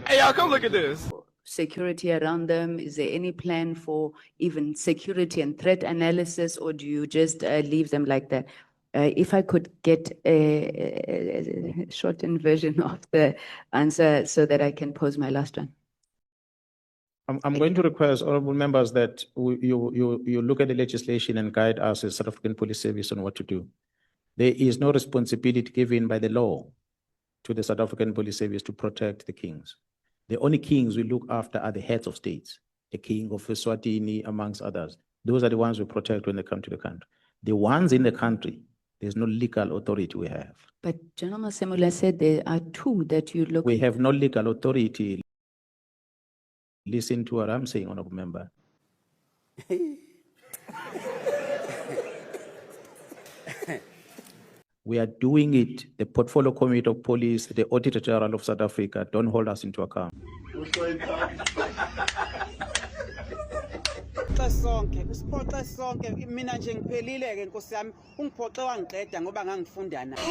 Hey, y'all, come look at this. Security around them? Is there any plan for even security and threat analysis, or do you just leave them like that? If I could get a shortened version of the answer so that I can pose my last one. I'm going to request honorable members that you look at the legislation and guide us as South African Police Service on what to do. There is no responsibility given by the law to the South African Police Service to protect the kings. The only kings we look after are the heads of states, the king of Eswatini, amongst others. Those are the ones we protect when they come to the country. The ones in the country, there's no legal authority we have. But General Masemula said there are two that you look. We have no legal authority. Listen to what I'm saying, honorable member. We are doing it. The Portfolio Committee of Police, the Auditor General of South Africa, don't hold us into account. Usiphoxe sonke mina nje ngiphelile ke Nkosi yami ungiphoxe wangiqeda ngoba ngangifunda naye